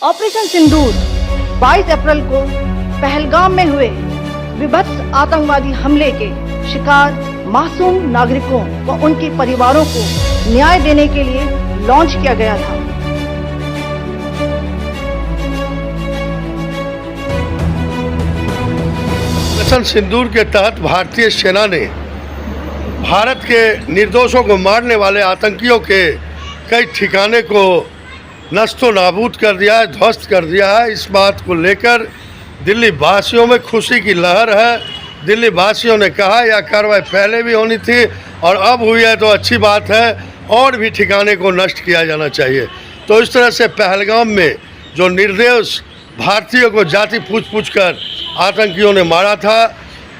Operation सिंदूर 22 अप्रैल को पहलगाम में हुए विभत्स आतंकवादी हमले के शिकार मासूम नागरिकों व उनके परिवारों को न्याय देने के लिए लॉन्च किया गया था। ऑपरेशन सिंदूर के तहत भारतीय सेना ने भारत के निर्दोषों को मारने वाले आतंकियों के कई ठिकाने को नष्टो नाबूद कर दिया है, ध्वस्त कर दिया है। इस बात को लेकर दिल्ली वासियों में खुशी की लहर है। दिल्ली वासियों ने कहा यह कार्रवाई पहले भी होनी थी और अब हुई है तो अच्छी बात है, और भी ठिकाने को नष्ट किया जाना चाहिए। तो इस तरह से पहलगाम में जो निर्दोष भारतीयों को जाति पूछ कर आतंकियों ने मारा था,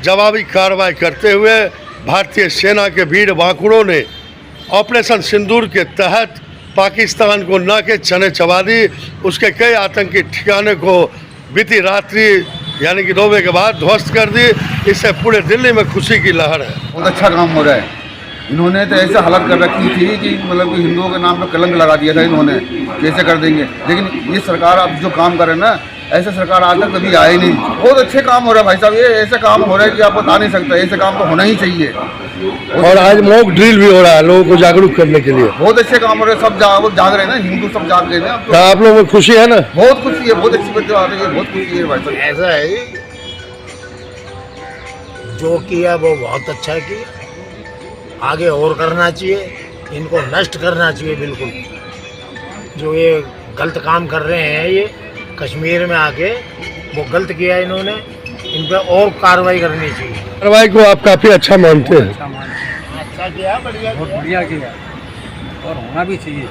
जवाबी कार्रवाई करते हुए भारतीय सेना के वीर बांकुड़ों ने ऑपरेशन सिंदूर के तहत पाकिस्तान को न के चने चबा दी। उसके कई आतंकी ठिकाने को बीती रात्रि यानी कि 2 बजे के बाद ध्वस्त कर दी। इससे पूरे दिल्ली में खुशी की लहर है। बहुत अच्छा काम हो रहा है। इन्होंने तो ऐसे हालत कर रखी थी कि मतलब कि हिंदुओं के नाम पे कलंक लगा दिया था इन्होंने, कैसे कर देंगे। लेकिन ये सरकार अब जो काम कर रहे हैं ना, ऐसे सरकार आज तक कभी आए नहीं। बहुत अच्छे काम हो रहा है भाई साहब, ये ऐसे काम हो रहा है कि आप बता नहीं सकते। ऐसे काम तो होना ही चाहिए। और आज मॉक ड्रिल भी हो रहा है लोगों को जागरूक करने के लिए। बहुत अच्छे काम हो रहे हैं, सब जाग रहे हैं ना, हिंदू सब जाग रहे हैं। तो आप लोगों को खुशी है ना? बहुत खुशी है, बहुत अच्छी बात आ रही है, बहुत खुशी है भाई साहब। ऐसा है जो किया वो बहुत अच्छा किया, आगे और करना चाहिए, इनको नष्ट करना चाहिए बिल्कुल। जो ये गलत काम कर रहे हैं ये कश्मीर में आके, वो गलत किया इन्होंने, इन पर और कार्रवाई करनी चाहिए। कार्रवाई को आप काफ़ी अच्छा मानते हैं? अच्छा किया, बढ़िया, बहुत बढ़िया किया और होना भी चाहिए।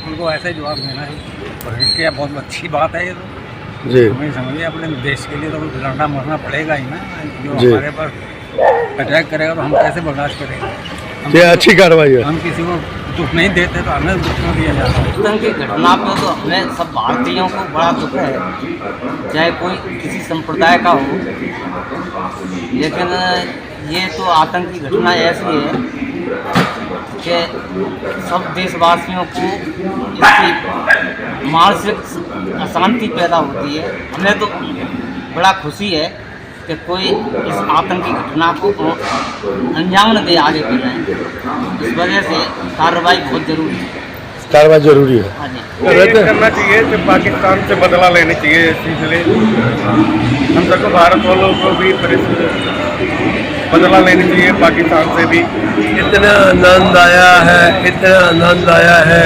उनको ऐसा ही जवाब देना है और क्या बहुत अच्छी बात है ये तो जी। हमें समझिए अपने देश के लिए तो लड़ना मरना पड़ेगा ही ना। जो जी। हमारे पर अटैक करेगा तो हम कैसे बर्दाश्त करेंगे। ये अच्छी कार्रवाई है। हम किसी को दुख नहीं देते तो हमें दुख क्यों दिया जाता है। पाकिस्तान की घटना पे तो हमें सब भारतीयों को बड़ा दुख है, चाहे कोई किसी संप्रदाय का हो। लेकिन ये तो आतंकी घटना ऐसी है कि सब देशवासियों को इसकी मानसिक अशांति पैदा होती है। हमें तो बड़ा खुशी है कि कोई इस आतंकी घटना को अंजाम न दे आगे बढ़े। इस वजह से कार्रवाई बहुत जरूरी है। कार्रवाई जरूरी है। हाँ जी, ये करना चाहिए कि पाकिस्तान से बदला लेना चाहिए इसलिए हम सबको भारत वालों को भी बदला लेना चाहिए पाकिस्तान से भी। इतना आनंद आया है, इतना आनंद आया है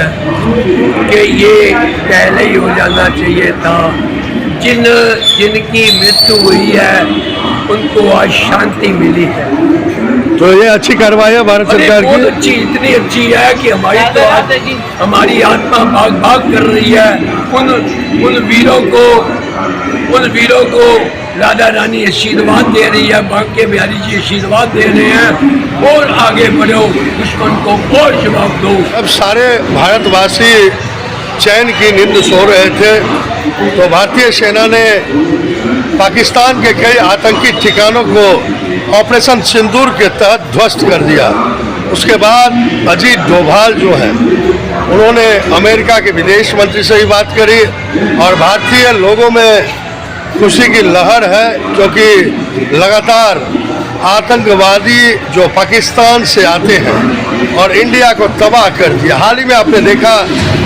कि ये पहले ही हो जाना चाहिए था। जिनकी मृत्यु हुई है उनको आज शांति मिली है। तो ये अच्छी कार्रवाई है भारत सरकार बहुत की। अच्छी, इतनी अच्छी है कि हमारी तो आज हमारी आत्मा भाग भाग कर रही है। उन वीरों को राधा रानी आशीर्वाद दे रही है, बांके बिहारी जी आशीर्वाद दे रहे हैं। और आगे बढ़ो, दुश्मन को और जवाब दो। अब सारे भारतवासी चैन की नींद सो रहे थे तो भारतीय सेना ने पाकिस्तान के कई आतंकी ठिकानों को ऑपरेशन सिंदूर के तहत ध्वस्त कर दिया। उसके बाद अजीत डोभाल जो हैं उन्होंने अमेरिका के विदेश मंत्री से भी बात करी और भारतीय लोगों में खुशी की लहर है, क्योंकि लगातार आतंकवादी जो पाकिस्तान से आते हैं और इंडिया को तबाह कर दिया। हाल ही में आपने देखा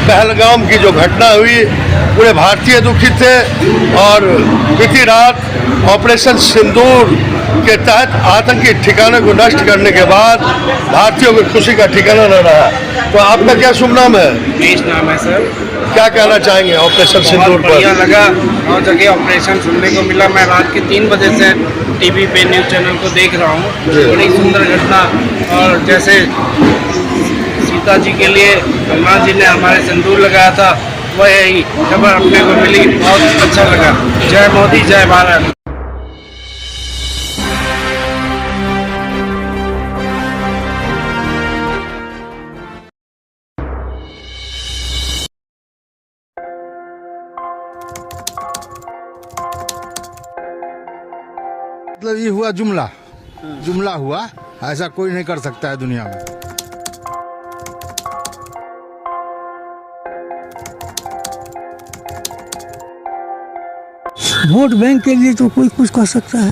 पहलगाम की जो घटना हुई, पूरे भारतीय दुखी थे और बीती रात ऑपरेशन सिंदूर के तहत आतंकी ठिकाने को नष्ट करने के बाद भारतीयों की खुशी का ठिकाना न रहा। तो आपका क्या शुभ नाम है? मेरा नाम है सर। क्या कहना चाहेंगे ऑपरेशन सिंदूर पर? बढ़िया लगा, 9 जगह ऑपरेशन सुनने को मिला। मैं रात के 3 बजे से टीवी पे न्यूज़ चैनल को देख रहा हूँ। बड़ी सुंदर घटना, और जैसे सीता जी के लिए हनुमान जी ने हमारे सिंदूर लगाया था, वही खबर अपने को मिली, बहुत अच्छा लगा। जय मोदी, जय भारत। मतलब ये हुआ जुमला हुआ, ऐसा कोई नहीं कर सकता है दुनिया में। वोट बैंक के लिए तो कोई कुछ कर सकता है।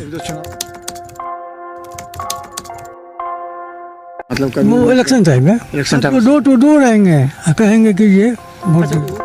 मतलब वो इलेक्शन टाइम में डोर टू डोर आएंगे, कहेंगे कि ये वोट